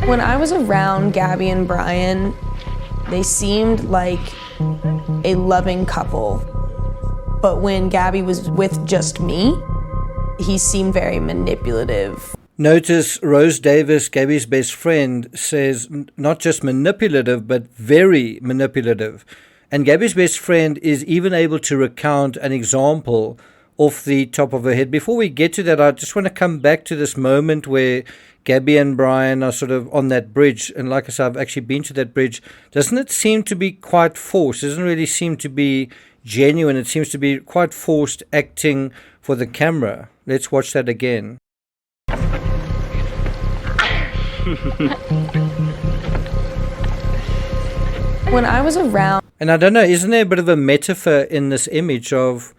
When I was around Gabby and Brian, they seemed like a loving couple. But when Gabby was with just me, he seemed very manipulative. Notice Rose Davis, Gabby's best friend, says not just manipulative, but very manipulative. And Gabby's best friend is even able to recount an example off the top of her head. Before we get to that, I just want to come back to this moment where Gabby and Brian are sort of on that bridge. And like I said, I've actually been to that bridge. Doesn't it seem to be quite forced? It doesn't really seem to be genuine. It seems to be quite forced acting for the camera. Let's watch that again. When I was around... And I don't know, isn't there a bit of a metaphor in this image of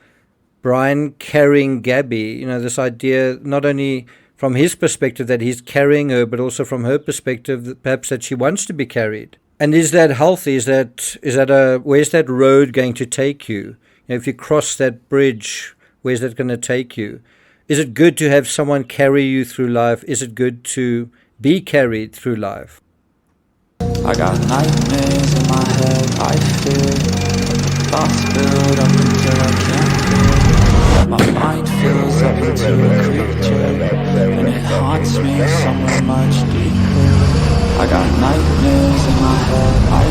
Brian carrying Gabby? You know, this idea not only from his perspective that he's carrying her, but also from her perspective that perhaps that she wants to be carried. And is that healthy? Where's that road going to take you? You know, if you cross that bridge, where's that going to take you? Is it good to have someone carry you through life? Is it good to be carried through life? I got nightmares in my head, I fear. Thoughts build up until I can't feel. My mind fills up into a creature, and it haunts me somewhere much deeper. I got nightmares in my head, I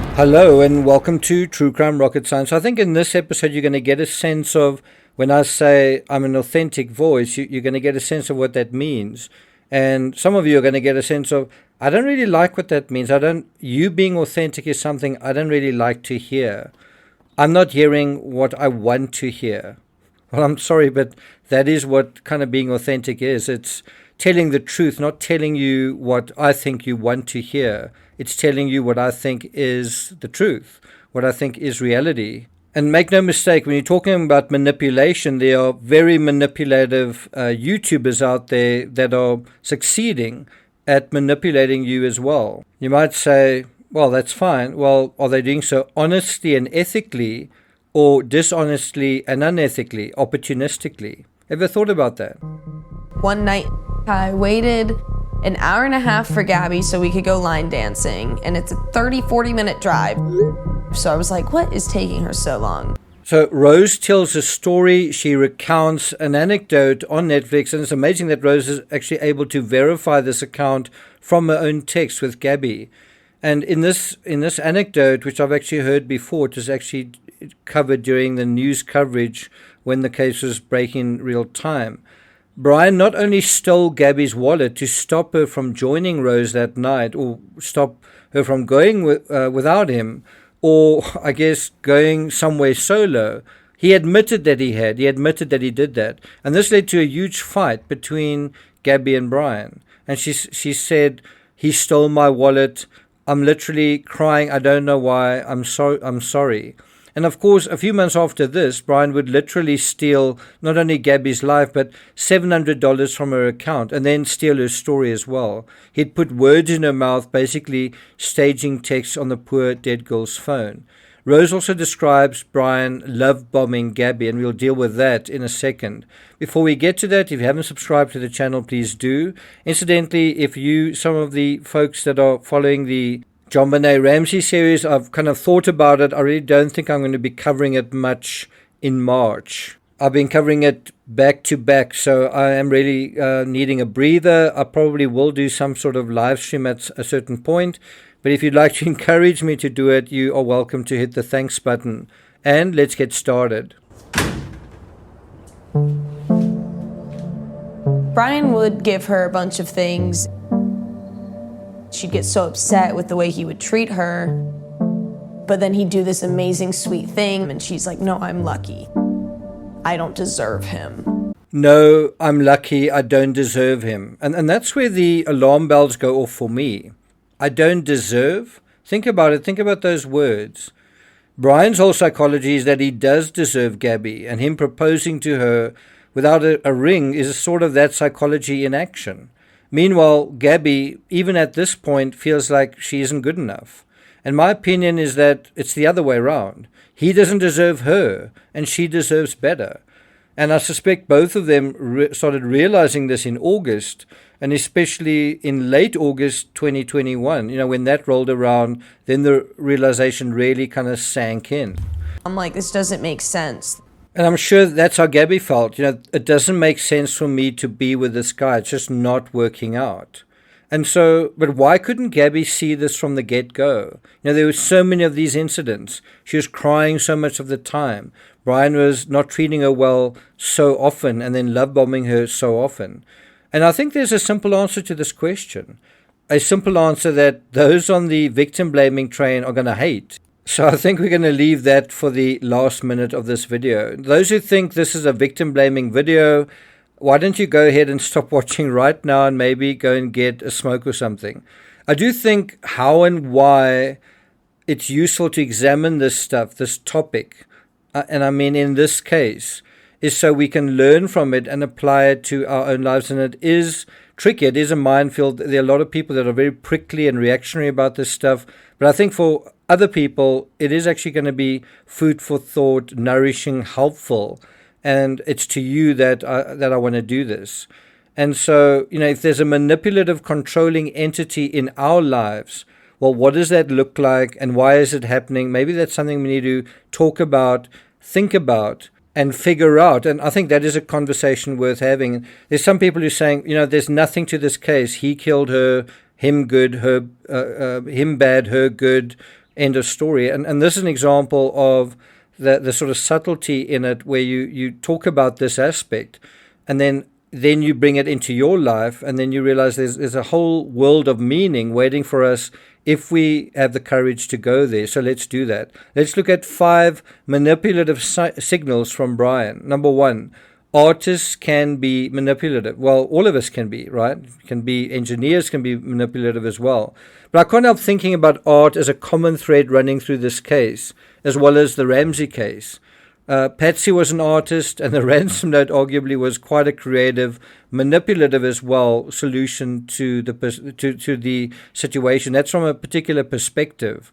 fear. Hello and welcome to True Crime Rocket Science. I think in this episode you're going to get a sense of, when I say I'm an authentic voice, you're going to get a sense of what that means. And some of you are going to get a sense of, I don't really like what that means. You being authentic is something I don't really like to hear. I'm not hearing what I want to hear. Well, I'm sorry, but that is what kind of being authentic is. It's telling the truth, not telling you what I think you want to hear. It's telling you what I think is the truth, what I think is reality. And make no mistake, when you're talking about manipulation, there are very manipulative YouTubers out there that are succeeding at manipulating you as well. You might say, well, that's fine. Well, are they doing so honestly and ethically, or dishonestly and unethically, opportunistically? Ever thought about that? One night, I waited an hour and a half for Gabby so we could go line dancing, and it's a 30-40 minute drive. So I was like, what is taking her so long? So Rose tells a story. She recounts an anecdote on Netflix, and it's amazing that Rose is actually able to verify this account from her own text with Gabby. And in this anecdote, which I've actually heard before, it was actually covered during the news coverage when the case was breaking real time. Brian not only stole Gabby's wallet to stop her from joining Rose that night, or stop her from going without him, or I guess going somewhere solo. He admitted that he admitted that he did that. And this led to a huge fight between Gabby and Brian. And she said, he stole my wallet. I'm literally crying. I don't know why. I'm sorry. And of course, a few months after this, Brian would literally steal not only Gabby's life, but $700 from her account, and then steal her story as well. He'd put words in her mouth, basically staging texts on the poor dead girl's phone. Rose also describes Brian love-bombing Gabby, and we'll deal with that in a second. Before we get to that, if you haven't subscribed to the channel, please do. Incidentally, some of the folks that are following the John Benet Ramsey series, I've kind of thought about it. I really don't think I'm going to be covering it much in March. I've been covering it back to back, so I am really needing a breather. I probably will do some sort of live stream at a certain point, but if you'd like to encourage me to do it, you are welcome to hit the thanks button. And let's get started. Brian would give her a bunch of things. She'd get so upset with the way he would treat her, but then he'd do this amazing, sweet thing, and she's like, no, I'm lucky. I don't deserve him. No, I'm lucky. I don't deserve him. And that's where the alarm bells go off for me. I don't deserve? Think about it. Think about those words. Brian's whole psychology is that he does deserve Gabby, and him proposing to her without a ring is sort of that psychology in action. Meanwhile, Gabby, even at this point, feels like she isn't good enough. And my opinion is that it's the other way around. He doesn't deserve her, and she deserves better. And I suspect both of them started realizing this in August, and especially in late August 2021. When that rolled around, then the realization really kind of sank in. I'm like, this doesn't make sense. And I'm sure that's how Gabby felt. It doesn't make sense for me to be with this guy. It's just not working out. And so, but why couldn't Gabby see this from the get-go? There were so many of these incidents. She was crying so much of the time. Brian was not treating her well so often and then love-bombing her so often. And I think there's a simple answer to this question. A simple answer that those on the victim-blaming train are going to hate. So I think we're going to leave that for the last minute of this video. Those who think this is a victim-blaming video, why don't you go ahead and stop watching right now and maybe go and get a smoke or something. I do think how and why it's useful to examine this stuff, this topic, and I mean in this case, is so we can learn from it and apply it to our own lives. And it is tricky. It is a minefield. There are a lot of people that are very prickly and reactionary about this stuff. But I think for other people, it is actually going to be food for thought, nourishing, helpful. And it's to you that I want to do this. And so, if there's a manipulative, controlling entity in our lives, well, what does that look like and why is it happening? Maybe that's something we need to talk about, think about, and figure out. And I think that is a conversation worth having. There's some people who are saying, there's nothing to this case. He killed her, him good, him bad, her good, end of story. And this is an example of the sort of subtlety in it where you talk about this aspect and then you bring it into your life and then you realize there's a whole world of meaning waiting for us if we have the courage to go there. So let's do that. Let's look at 5 manipulative signals from Brian. Number 1, artists can be manipulative. Well, all of us can be, right? Engineers can be manipulative as well. But I can't help thinking about art as a common thread running through this case, as well as the Ramsey case. Patsy was an artist, and the ransom note arguably was quite a creative, manipulative as well solution to the situation. That's from a particular perspective.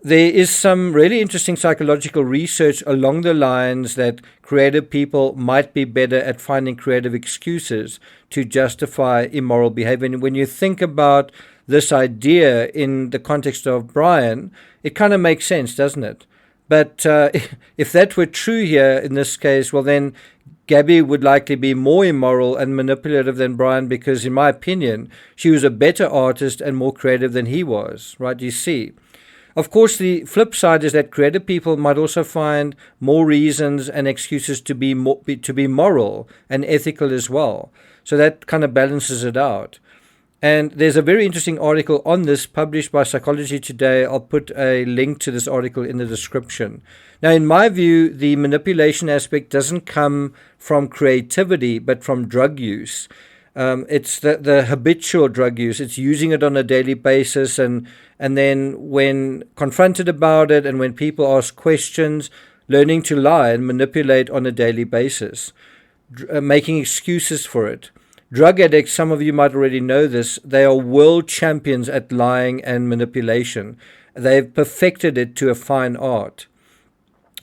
There is some really interesting psychological research along the lines that creative people might be better at finding creative excuses to justify immoral behavior. And when you think about this idea in the context of Brian, it kind of makes sense, doesn't it? But if that were true here in this case, well then Gabby would likely be more immoral and manipulative than Brian because, in my opinion, she was a better artist and more creative than he was, right? You see. Of course, the flip side is that creative people might also find more reasons and excuses to be moral and ethical as well. So that kind of balances it out. And there's a very interesting article on this published by Psychology Today. I'll put a link to this article in the description. Now, in my view, the manipulation aspect doesn't come from creativity, but from drug use. It's the habitual drug use. It's using it on a daily basis. And then when confronted about it and when people ask questions, learning to lie and manipulate on a daily basis, making excuses for it. Drug addicts, some of you might already know this, they are world champions at lying and manipulation. They've perfected it to a fine art.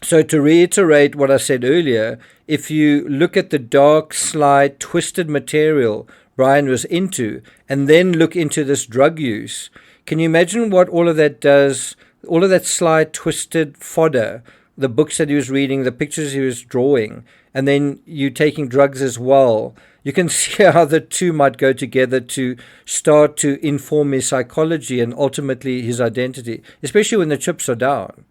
So to reiterate what I said earlier, if you look at the dark, sly, twisted material Brian was into, and then look into this drug use, can you imagine what all of that does? All of that sly, twisted fodder, the books that he was reading, the pictures he was drawing, and then you taking drugs as well. You can see how the two might go together to start to inform his psychology and ultimately his identity, especially when the chips are down.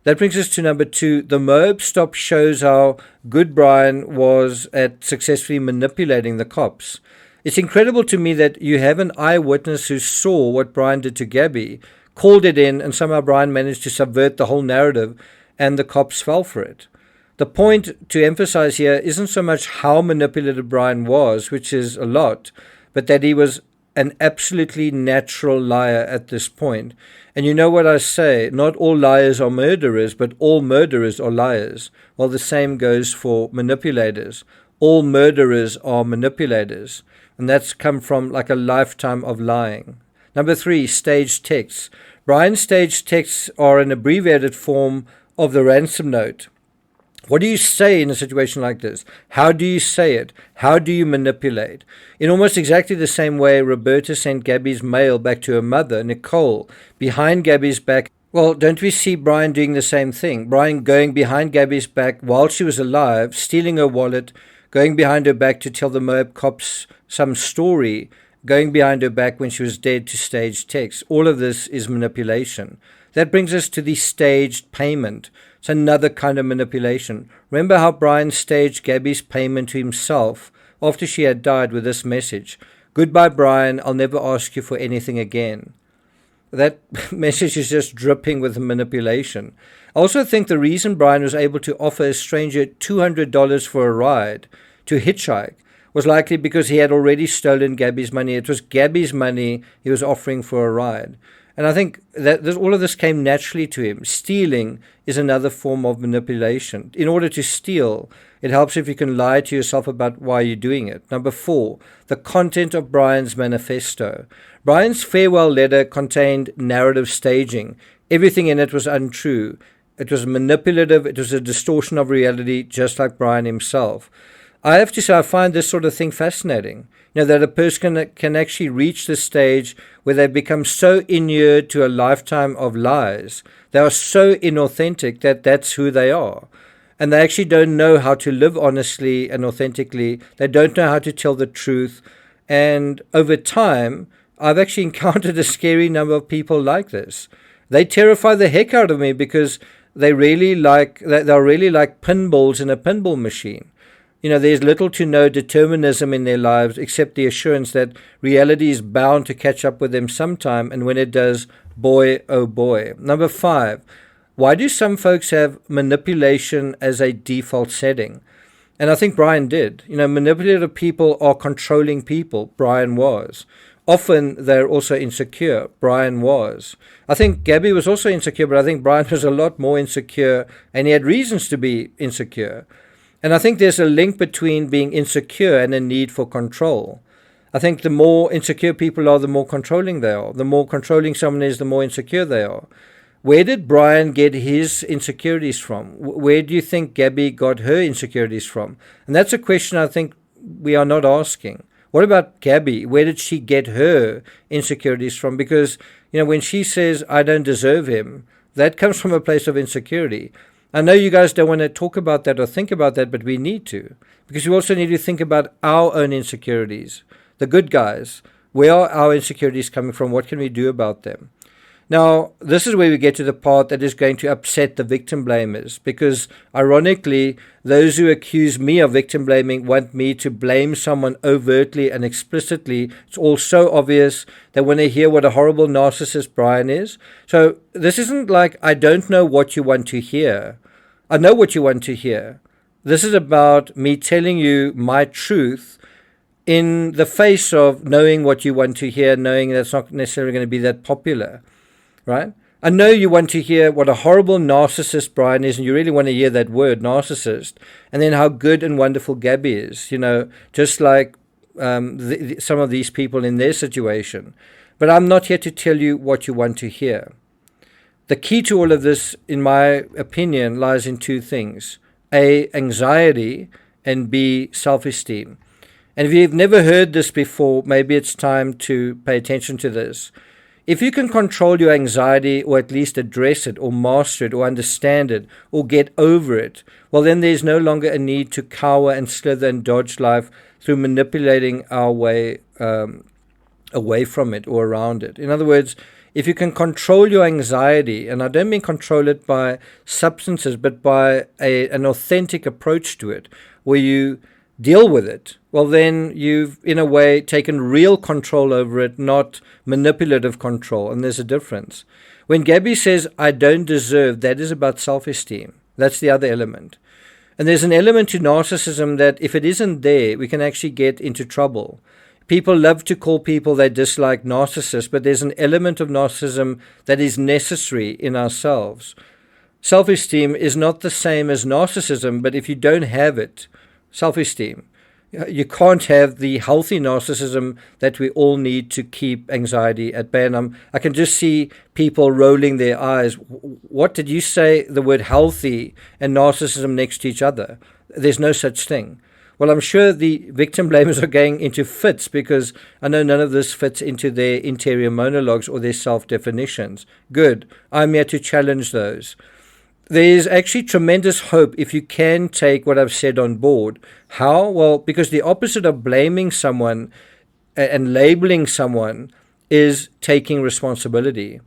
That brings us to number 2. The Moab stop shows how good Brian was at successfully manipulating the cops. It's incredible to me that you have an eyewitness who saw what Brian did to Gabby, called it in, and somehow Brian managed to subvert the whole narrative, and the cops fell for it. The point to emphasize here isn't so much how manipulative Brian was, which is a lot, but that he was an absolutely natural liar at this point. And you know what I say, not all liars are murderers, but all murderers are liars. Well, the same goes for manipulators. All murderers are manipulators. And that's come from like a lifetime of lying. Number 3, staged texts. Brian's staged texts are an abbreviated form of the ransom note. What do you say in a situation like this? How do you say it? How do you manipulate? In almost exactly the same way, Roberta sent Gabby's mail back to her mother, Nicole, behind Gabby's back. Well, don't we see Brian doing the same thing? Brian going behind Gabby's back while she was alive, stealing her wallet, going behind her back to tell the Moab cops some story, going behind her back when she was dead to stage text. All of this is manipulation. That brings us to the staged payment. It's another kind of manipulation. Remember how Brian staged Gabby's payment to himself after she had died with this message: "Goodbye, Brian, I'll never ask you for anything again." That message is just dripping with manipulation. I also think the reason Brian was able to offer a stranger $200 for a ride to hitchhike was likely because he had already stolen Gabby's money. It was Gabby's money he was offering for a ride. And I think that all of this came naturally to him. Stealing is another form of manipulation. In order to steal, it helps if you can lie to yourself about why you're doing it. Number 4, the content of Brian's manifesto. Brian's farewell letter contained narrative staging. Everything in it was untrue. It was manipulative. It was a distortion of reality, just like Brian himself. I have to say, I find this sort of thing fascinating. That a person can actually reach the stage where they become so inured to a lifetime of lies. They are so inauthentic that that's who they are. And they actually don't know how to live honestly and authentically. They don't know how to tell the truth. And over time, I've actually encountered a scary number of people like this. They terrify the heck out of me because they're really like pinballs in a pinball machine. There's little to no determinism in their lives except the assurance that reality is bound to catch up with them sometime, and when it does, boy, oh boy. Number 5, why do some folks have manipulation as a default setting? And I think Brian did. Manipulative people are controlling people. Brian was. Often they're also insecure. Brian was. I think Gabby was also insecure, but I think Brian was a lot more insecure, and he had reasons to be insecure. And I think there's a link between being insecure and a need for control. I think the more insecure people are, the more controlling they are. The more controlling someone is, the more insecure they are. Where did Brian get his insecurities from? Where do you think Gabby got her insecurities from? And that's a question I think we are not asking. What about Gabby? Where did she get her insecurities from? Because, when she says, "I don't deserve him," that comes from a place of insecurity. I know you guys don't want to talk about that or think about that, but we need to. Because we also need to think about our own insecurities. The good guys. Where are our insecurities coming from? What can we do about them? Now, this is where we get to the part that is going to upset the victim blamers. Because, ironically, those who accuse me of victim blaming want me to blame someone overtly and explicitly. It's all so obvious. They want to hear what a horrible narcissist Brian is. So this isn't like, I don't know what you want to hear. I know what you want to hear. This is about me telling you my truth in the face of knowing what you want to hear, knowing that's not necessarily going to be that popular. Right? I know you want to hear what a horrible narcissist Brian is, and you really want to hear that word, narcissist, and then how good and wonderful Gabby is, just like some of these people in their situation. But I'm not here to tell you what you want to hear. The key to all of this, in my opinion, lies in 2 things. A, anxiety, and B, self-esteem. And if you've never heard this before, maybe it's time to pay attention to this. If you can control your anxiety, or at least address it, or master it, or understand it, or get over it, well, then there's no longer a need to cower and slither and dodge life through manipulating our way away from it or around it. In other words, if you can control your anxiety, and I don't mean control it by substances, but by an authentic approach to it, where you deal with it, well, then you've, in a way, taken real control over it, not manipulative control, and there's a difference. When Gabby says, "I don't deserve," that is about self-esteem. That's the other element. And there's an element to narcissism that if it isn't there, we can actually get into trouble. People love to call people they dislike narcissists, but there's an element of narcissism that is necessary in ourselves. Self-esteem is not the same as narcissism, but if you don't have it, self-esteem, You can't have the healthy narcissism that we all need to keep anxiety at bay. And I can just see people rolling their eyes. What did you say the word healthy and narcissism next to each other? There's no such thing. Well, I'm sure the victim blamers are going into fits because I know none of this fits into their interior monologues or their self-definitions. Good. I'm here to challenge those. There's actually tremendous hope if you can take what I've said on board. How? Well, because the opposite of blaming someone and labeling someone is taking responsibility.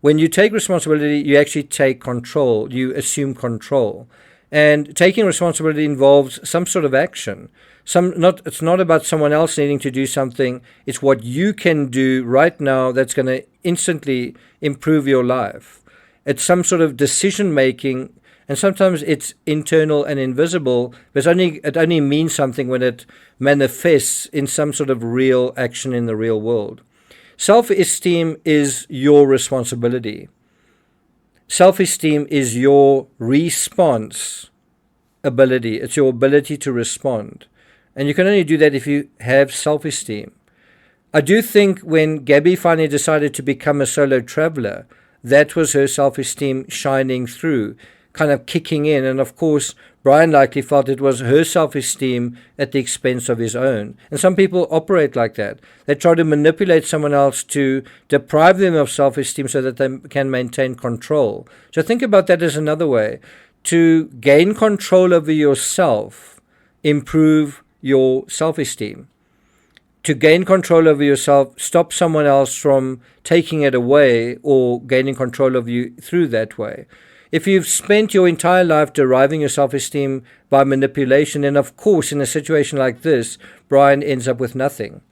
When you take responsibility, you actually take control. You assume control. And taking responsibility involves some sort of action. It's not about someone else needing to do something. It's what you can do right now that's going to instantly improve your life. It's some sort of decision making, and sometimes it's internal and invisible, but it only means something when it manifests in some sort of real action in the real world. Self-esteem is your responsibility. Self-esteem is your response ability. It's your ability to respond. And you can only do that if you have self-esteem. I do think when Gabby finally decided to become a solo traveler, that was her self-esteem shining through, kind of kicking in. And of course, Brian likely felt it was her self-esteem at the expense of his own. And some people operate like that. They try to manipulate someone else to deprive them of self-esteem so that they can maintain control. So think about that as another way. To gain control over yourself, improve your self-esteem. To gain control over yourself, stop someone else from taking it away or gaining control of you through that way. If you've spent your entire life deriving your self-esteem by manipulation, then of course in a situation like this, Brian ends up with nothing.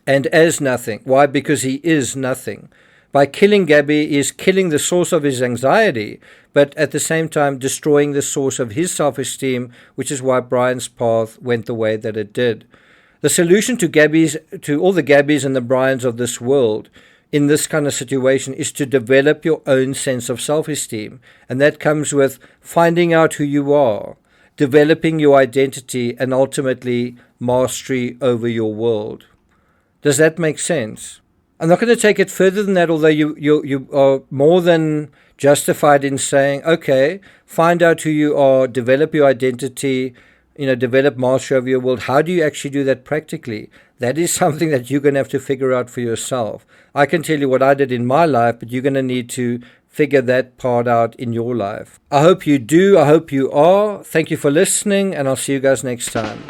And as nothing. Why? Because he is nothing. By killing Gabby, he is killing the source of his anxiety, but at the same time destroying the source of his self-esteem, which is why Brian's path went the way that it did. The solution to all the Gabbies and the Brians of this world in this kind of situation is to develop your own sense of self-esteem. And that comes with finding out who you are, developing your identity, and ultimately mastery over your world. Does that make sense? I'm not going to take it further than that, although you are more than justified in saying, okay, find out who you are, develop your identity, develop mastery over your world. How do you actually do that practically? That is something that you're going to have to figure out for yourself. I can tell you what I did in my life, but you're going to need to figure that part out in your life. I hope you do. I hope you are. Thank you for listening, and I'll see you guys next time.